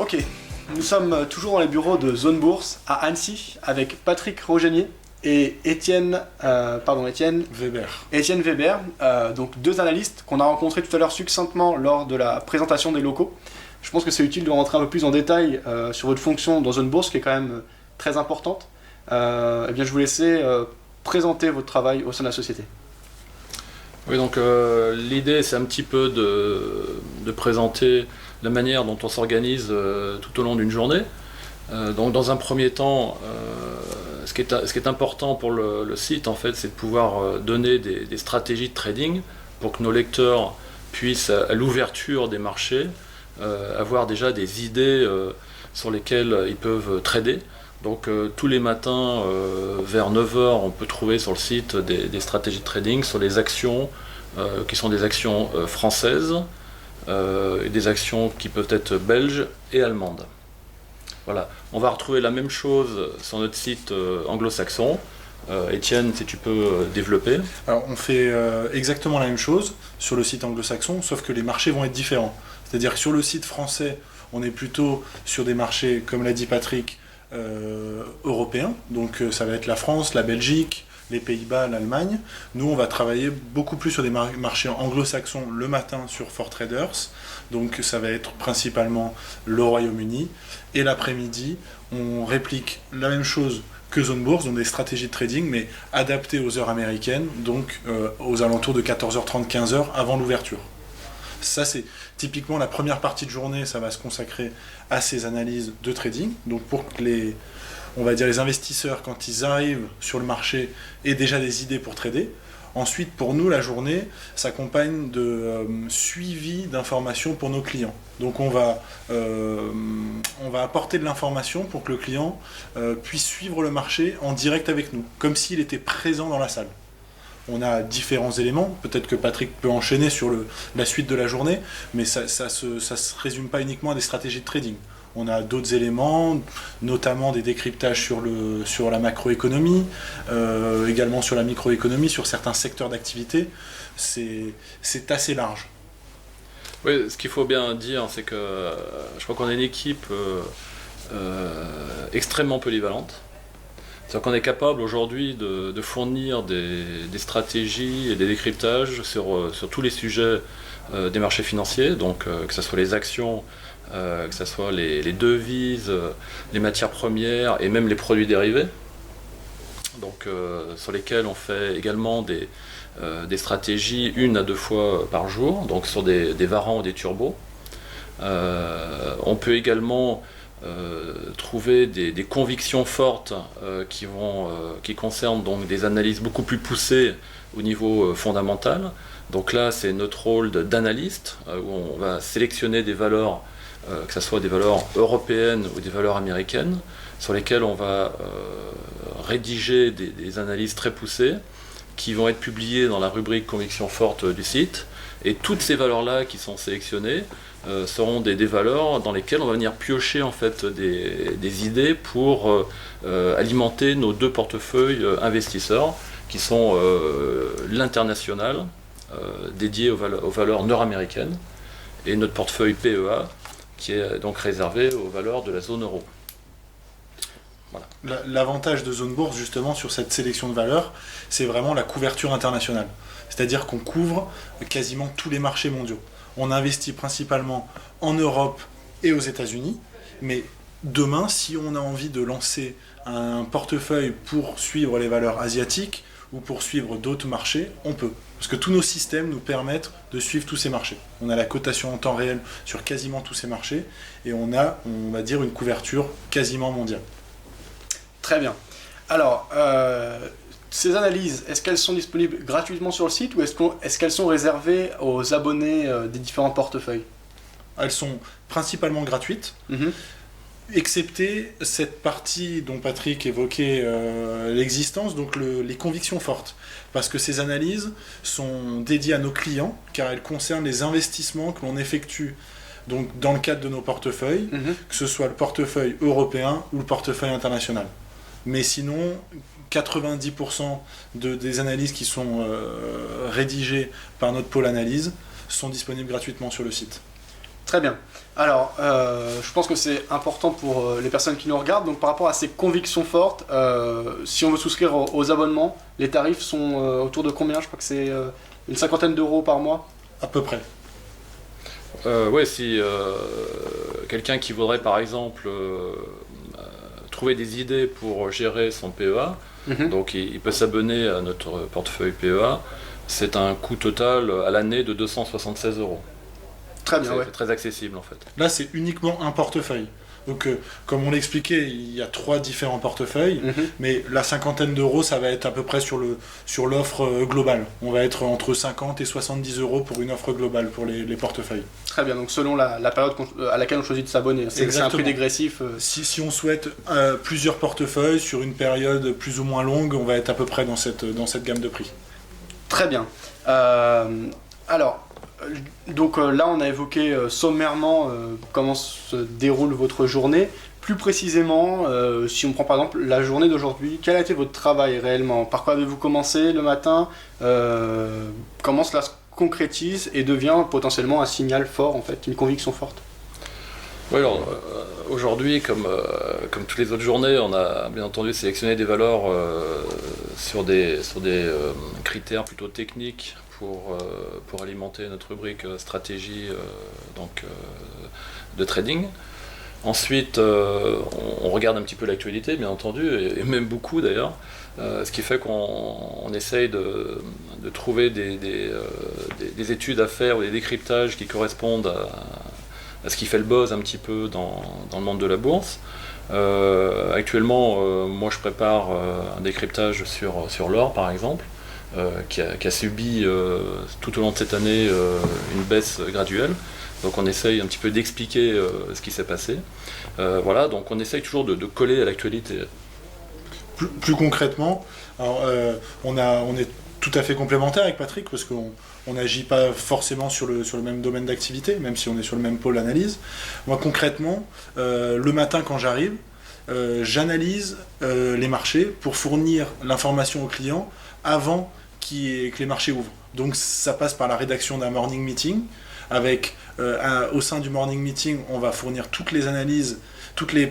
Ok, nous sommes toujours dans les bureaux de Zone Bourse à Annecy avec Patrick Rogenier et Étienne Weber. Étienne Weber, donc deux analystes qu'on a rencontrés tout à l'heure succinctement lors de la présentation des locaux. Je pense que c'est utile de rentrer un peu plus en détail sur votre fonction dans Zone Bourse qui est quand même très importante. Eh bien, je vous laisser présenter votre travail au sein de la société. Oui, donc l'idée c'est un petit peu de présenter la manière dont on s'organise tout au long d'une journée. Donc dans un premier temps, ce qui est important pour le site en fait, c'est de pouvoir donner des stratégies de trading pour que nos lecteurs puissent à l'ouverture des marchés avoir déjà des idées sur lesquelles ils peuvent trader. Donc tous les matins vers 9 h on peut trouver sur le site des stratégies de trading sur les actions qui sont des actions françaises et des actions qui peuvent être belges et allemandes. Voilà. On va retrouver la même chose sur notre site anglo-saxon. Étienne, si tu peux développer. Alors on fait exactement la même chose sur le site anglo-saxon, sauf que les marchés vont être différents. C'est-à-dire que sur le site français, on est plutôt sur des marchés, comme l'a dit Patrick, européens. Donc ça va être la France, la Belgique, les Pays-Bas, l'Allemagne. Nous, on va travailler beaucoup plus sur des marchés anglo-saxons le matin sur 4Traders. Donc ça va être principalement le Royaume-Uni. Et l'après-midi, on réplique la même chose que Zone Bourse, donc des stratégies de trading, mais adaptées aux heures américaines, donc aux alentours de 14h30, 15h avant l'ouverture. Ça, c'est typiquement la première partie de journée, ça va se consacrer à ces analyses de trading. Donc pour que les investisseurs, quand ils arrivent sur le marché, aient déjà des idées pour trader. Ensuite, pour nous, la journée s'accompagne de suivi d'informations pour nos clients. Donc on va apporter de l'information pour que le client puisse suivre le marché en direct avec nous, comme s'il était présent dans la salle. On a différents éléments, peut-être que Patrick peut enchaîner sur la suite de la journée, mais ça se résume pas uniquement à des stratégies de trading. On a d'autres éléments, notamment des décryptages sur la macroéconomie, également sur la microéconomie, sur certains secteurs d'activité. C'est assez large. Oui, ce qu'il faut bien dire, c'est que je crois qu'on est une équipe extrêmement polyvalente. C'est-à-dire qu'on est capable aujourd'hui de fournir des stratégies et des décryptages sur tous les sujets des marchés financiers, donc que ce soit les actions, que ce soit les devises, les matières premières et même les produits dérivés, donc sur lesquels on fait également des stratégies 1 à 2 fois par jour, donc sur des varants ou des turbos. On peut également trouver des convictions fortes qui concernent donc des analyses beaucoup plus poussées au niveau fondamental. Donc là, c'est notre rôle d'analyste, où on va sélectionner des valeurs, que ce soit des valeurs européennes ou des valeurs américaines, sur lesquelles on va rédiger des analyses très poussées, qui vont être publiées dans la rubrique convictions fortes du site. Et toutes ces valeurs-là qui sont sélectionnées seront des valeurs dans lesquelles on va venir piocher en fait des idées pour alimenter nos deux portefeuilles investisseurs, qui sont l'international, dédié aux valeurs nord-américaines, et notre portefeuille PEA, qui est donc réservé aux valeurs de la zone euro. Voilà. L'avantage de Zone Bourse, justement, sur cette sélection de valeurs, c'est vraiment la couverture internationale. C'est-à-dire qu'on couvre quasiment tous les marchés mondiaux. On investit principalement en Europe et aux États-Unis, mais demain, si on a envie de lancer un portefeuille pour suivre les valeurs asiatiques ou pour suivre d'autres marchés, on peut. Parce que tous nos systèmes nous permettent de suivre tous ces marchés. On a la cotation en temps réel sur quasiment tous ces marchés et on a, on va dire, une couverture quasiment mondiale. Très bien. Alors, ces analyses, est-ce qu'elles sont disponibles gratuitement sur le site ou est-ce qu'elles sont réservées aux abonnés des différents portefeuilles? Elles sont principalement gratuites, excepté cette partie dont Patrick évoquait l'existence, donc les convictions fortes. Parce que ces analyses sont dédiées à nos clients, car elles concernent les investissements que l'on effectue donc, dans le cadre de nos portefeuilles, que ce soit le portefeuille européen ou le portefeuille international. Mais sinon, 90% des analyses qui sont rédigées par notre pôle analyse sont disponibles gratuitement sur le site. Très bien. Alors, je pense que c'est important pour les personnes qui nous regardent. Donc, par rapport à ces convictions fortes, si on veut souscrire aux abonnements, les tarifs sont autour de combien? Je crois que c'est une cinquantaine d'euros par mois. À peu près. Ouais, si quelqu'un qui voudrait par exemple trouver des idées pour gérer son PEA, donc il peut s'abonner à notre portefeuille PEA. C'est un coût total à l'année de 276 euros. Très bien, ouais. C'est très accessible en fait. Là, c'est uniquement un portefeuille. Donc, comme on l'expliquait, il y a 3 différents portefeuilles, mais la cinquantaine d'euros, ça va être à peu près sur l'offre globale. On va être entre 50 et 70 euros pour une offre globale pour les portefeuilles. Très bien, donc selon la période à laquelle on choisit de s'abonner. C'est un prix dégressif. Si on souhaite plusieurs portefeuilles sur une période plus ou moins longue, on va être à peu près dans cette gamme de prix. Très bien. Alors, donc là, on a évoqué sommairement comment se déroule votre journée. Plus précisément, si on prend par exemple la journée d'aujourd'hui, quel a été votre travail réellement? Par quoi avez-vous commencé le matin? Comment cela se concrétise et devient potentiellement un signal fort, en fait, une conviction forte? Oui, alors aujourd'hui, comme toutes les autres journées, on a bien entendu sélectionné des valeurs sur des critères plutôt techniques pour alimenter notre rubrique stratégie de trading. Ensuite, on regarde un petit peu l'actualité, bien entendu, et même beaucoup d'ailleurs, ce qui fait qu'on essaye de trouver des études à faire ou des décryptages qui correspondent à ce qui fait le buzz un petit peu dans le monde de la bourse. Actuellement, moi je prépare un décryptage sur l'or par exemple, qui a subi tout au long de cette année une baisse graduelle. Donc on essaye un petit peu d'expliquer ce qui s'est passé. Voilà, donc on essaye toujours de coller à l'actualité. Plus concrètement, alors, on est tout à fait complémentaire avec Patrick parce qu'on n'agit pas forcément sur le même domaine d'activité, même si on est sur le même pôle d'analyse. Moi concrètement, le matin quand j'arrive, j'analyse les marchés pour fournir l'information aux clients avant que les marchés ouvrent. Donc ça passe par la rédaction d'un morning meeting. Au sein du morning meeting, on va fournir toutes les analyses, toutes les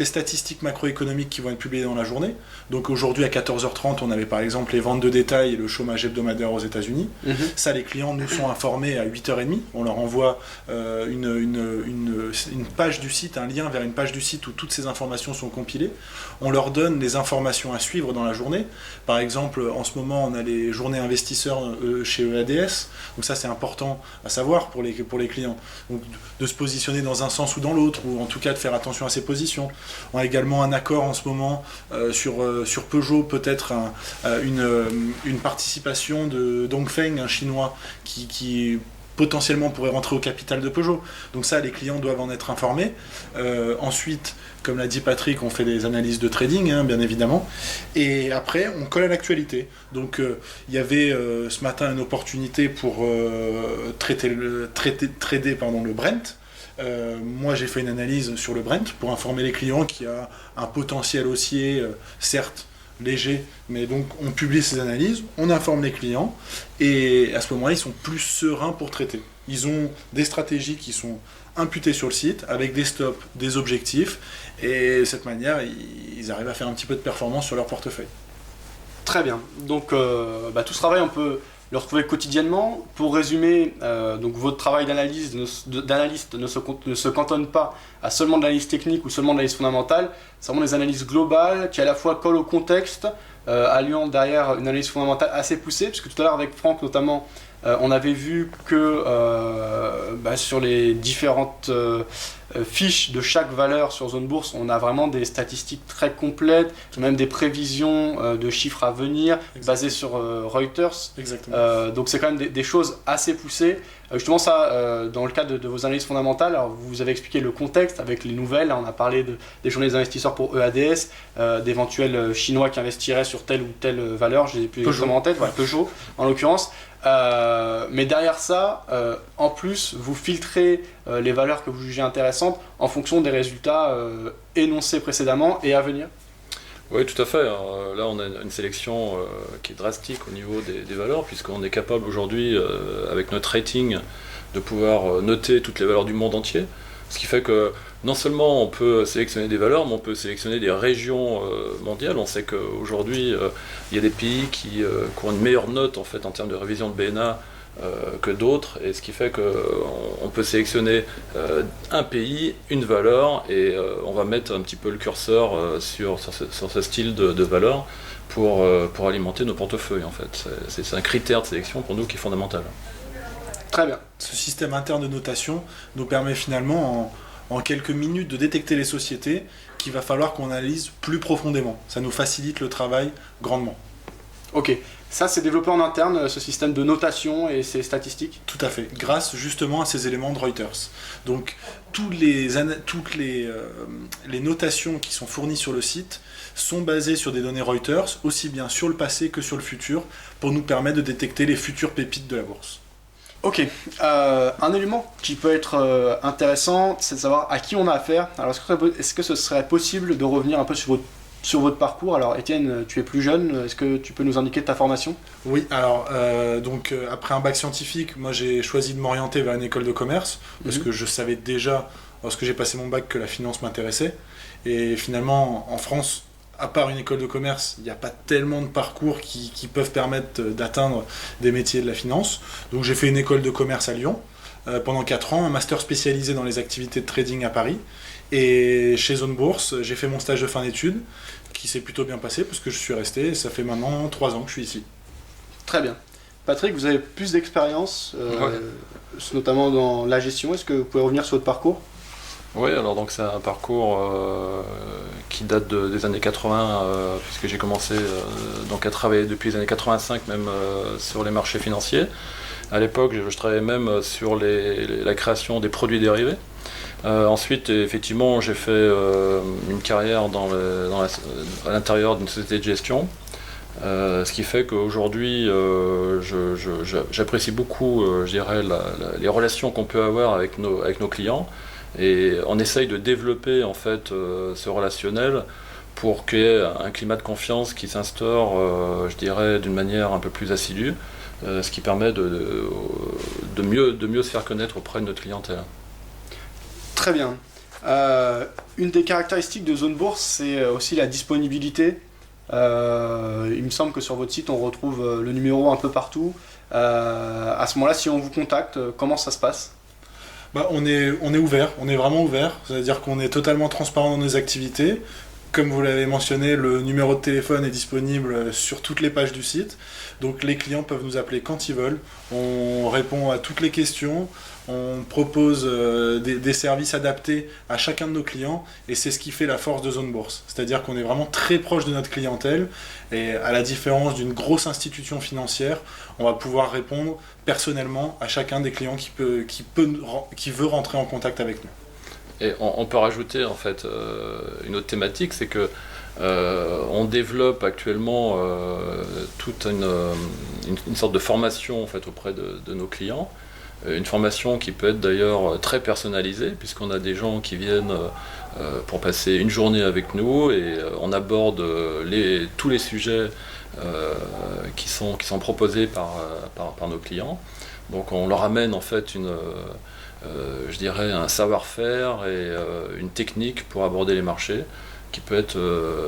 statistiques macroéconomiques qui vont être publiées dans la journée. Donc aujourd'hui à 14h30, on avait par exemple les ventes de détail et le chômage hebdomadaire aux États-Unis. Ça, les clients nous sont informés à 8h30. On leur envoie une page du site, un lien vers une page du site où toutes ces informations sont compilées. On leur donne les informations à suivre dans la journée. Par exemple, en ce moment, on a les journées investisseurs chez EADS. Donc ça, c'est important à savoir pour les clients. Donc de se positionner dans un sens ou dans l'autre, ou en tout cas de faire attention à ses positions. On a également un accord en ce moment sur Peugeot, peut-être une participation de Dongfeng, un chinois qui potentiellement pourrait rentrer au capital de Peugeot. Donc ça, les clients doivent en être informés. Ensuite, comme l'a dit Patrick, on fait des analyses de trading, bien évidemment. Et après, on colle à l'actualité. Donc il y avait ce matin une opportunité pour trader le Brent. Moi j'ai fait une analyse sur le Brent pour informer les clients qu'il y a un potentiel haussier, certes léger, mais donc on publie ces analyses, on informe les clients et à ce moment-là ils sont plus sereins pour traiter. Ils ont des stratégies qui sont imputées sur le site avec des stops, des objectifs et de cette manière ils arrivent à faire un petit peu de performance sur leur portefeuille. Très bien, donc tout ce travail on peut le retrouver quotidiennement. Pour résumer, donc votre travail d'analyste ne se cantonne pas à seulement de l'analyse technique ou seulement de l'analyse fondamentale, c'est vraiment des analyses globales qui à la fois collent au contexte, alliant derrière une analyse fondamentale assez poussée, puisque tout à l'heure avec Franck notamment, on avait vu que sur les différentes fiches de chaque valeur sur Zone Bourse, on a vraiment des statistiques très complètes, même des prévisions de chiffres à venir basées sur Reuters. Donc c'est quand même des choses assez poussées. Justement ça, dans le cadre de vos analyses fondamentales, alors vous avez expliqué le contexte avec les nouvelles, là, on a parlé des journées des investisseurs pour EADS, d'éventuels Chinois qui investiraient sur telle ou telle valeur, je n'ai plus exactement en tête, voilà, Peugeot en l'occurrence. Mais derrière ça, en plus, vous filtrez les valeurs que vous jugez intéressantes en fonction des résultats énoncés précédemment et à venir. Oui, tout à fait. Là, on a une sélection qui est drastique au niveau des valeurs, puisqu'on est capable aujourd'hui, avec notre rating, de pouvoir noter toutes les valeurs du monde entier. Ce qui fait que non seulement on peut sélectionner des valeurs, mais on peut sélectionner des régions mondiales. On sait qu'aujourd'hui, il y a des pays qui ont une meilleure note en fait, en termes de révision de BNA que d'autres, et ce qui fait qu'on peut sélectionner un pays, une valeur, et on va mettre un petit peu le curseur sur ce style de valeur pour alimenter nos portefeuilles en fait. C'est un critère de sélection pour nous qui est fondamental. Très bien. Ce système interne de notation nous permet finalement en quelques minutes de détecter les sociétés qu'il va falloir qu'on analyse plus profondément. Ça nous facilite le travail grandement. Ok, ça c'est développé en interne, ce système de notation et ces statistiques? Tout à fait, grâce justement à ces éléments de Reuters. Donc toutes les notations qui sont fournies sur le site sont basées sur des données Reuters, aussi bien sur le passé que sur le futur, pour nous permettre de détecter les futures pépites de la bourse. Ok, un élément qui peut être intéressant, c'est de savoir à qui on a affaire. Alors est-ce que ce serait possible de revenir un peu sur votre parcours? Alors Étienne, tu es plus jeune, est-ce que tu peux nous indiquer ta formation? Oui, alors après un bac scientifique, moi j'ai choisi de m'orienter vers une école de commerce, parce que je savais déjà, lorsque j'ai passé mon bac, que la finance m'intéressait. Et finalement, en France, à part une école de commerce, il n'y a pas tellement de parcours qui peuvent permettre d'atteindre des métiers de la finance. Donc j'ai fait une école de commerce à Lyon pendant 4 ans, un master spécialisé dans les activités de trading à Paris. Et chez Zone Bourse, j'ai fait mon stage de fin d'études, qui s'est plutôt bien passé, parce que je suis resté, et ça fait maintenant 3 ans que je suis ici. Très bien. Patrick, vous avez plus d'expérience, notamment dans la gestion. Est-ce que vous pouvez revenir sur votre parcours? Oui, alors donc c'est un parcours qui date des années 80, puisque j'ai commencé donc à travailler depuis les années 85 même sur les marchés financiers. À l'époque, je travaillais même sur la création des produits dérivés. Ensuite, effectivement, j'ai fait une carrière à l'intérieur d'une société de gestion. Ce qui fait qu'aujourd'hui, j'apprécie beaucoup, je dirais, les relations qu'on peut avoir avec nos clients. Et on essaye de développer en fait ce relationnel pour qu'il y ait un climat de confiance qui s'instaure, je dirais, d'une manière un peu plus assidue, ce qui permet de mieux se faire connaître auprès de notre clientèle. Très bien. Une des caractéristiques de Zone Bourse, c'est aussi la disponibilité. Il me semble que sur votre site, on retrouve le numéro un peu partout. À ce moment-là, si on vous contacte, comment ça se passe? On est ouvert, on est vraiment ouvert, c'est-à-dire qu'on est totalement transparent dans nos activités. Comme vous l'avez mentionné, le numéro de téléphone est disponible sur toutes les pages du site, donc les clients peuvent nous appeler quand ils veulent, on répond à toutes les questions, on propose des services adaptés à chacun de nos clients, et c'est ce qui fait la force de Zone Bourse, c'est-à-dire qu'on est vraiment très proche de notre clientèle, et à la différence d'une grosse institution financière, on va pouvoir répondre personnellement à chacun des clients qui veut rentrer en contact avec nous. Et on peut rajouter en fait une autre thématique, c'est que on développe actuellement toute une sorte de formation en fait, auprès de nos clients. Une formation qui peut être d'ailleurs très personnalisée, puisqu'on a des gens qui viennent pour passer une journée avec nous et on aborde tous les sujets qui sont proposés par nos clients. Donc on leur amène en fait je dirais un savoir-faire et une technique pour aborder les marchés qui peut être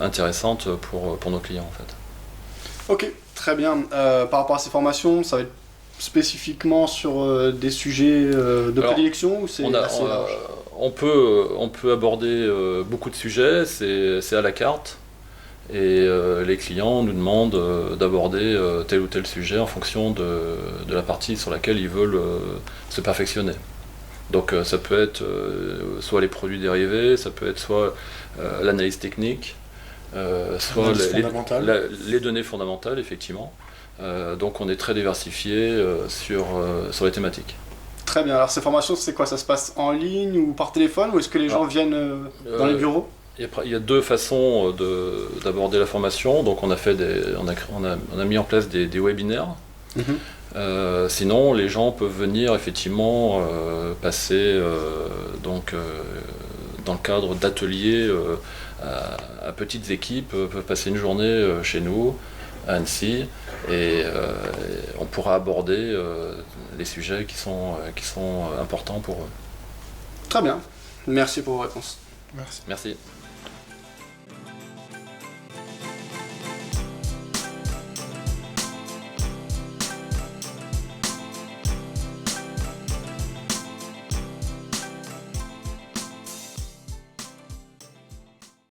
intéressante pour nos clients en fait. Ok, très bien. Par rapport à ces formations, ça va être spécifiquement sur des sujets de prédilection ou c'est assez large? On peut aborder beaucoup de sujets, c'est à la carte. Et les clients nous demandent d'aborder tel ou tel sujet en fonction de la partie sur laquelle ils veulent se perfectionner. Donc ça peut être soit les produits dérivés, ça peut être soit l'analyse technique, soit les données fondamentales, effectivement. Donc on est très diversifié sur les thématiques. Très bien, alors ces formations, c'est quoi? Ça se passe en ligne ou par téléphone ou est-ce que les gens viennent dans les bureaux? Il y a deux façons d'aborder la formation. Donc on a mis en place des webinaires. Sinon, les gens peuvent venir effectivement passer dans le cadre d'ateliers à petites équipes peuvent passer une journée chez nous, à Annecy, et on pourra aborder les sujets qui sont importants pour eux. Très bien. Merci pour vos réponses. Merci. Merci.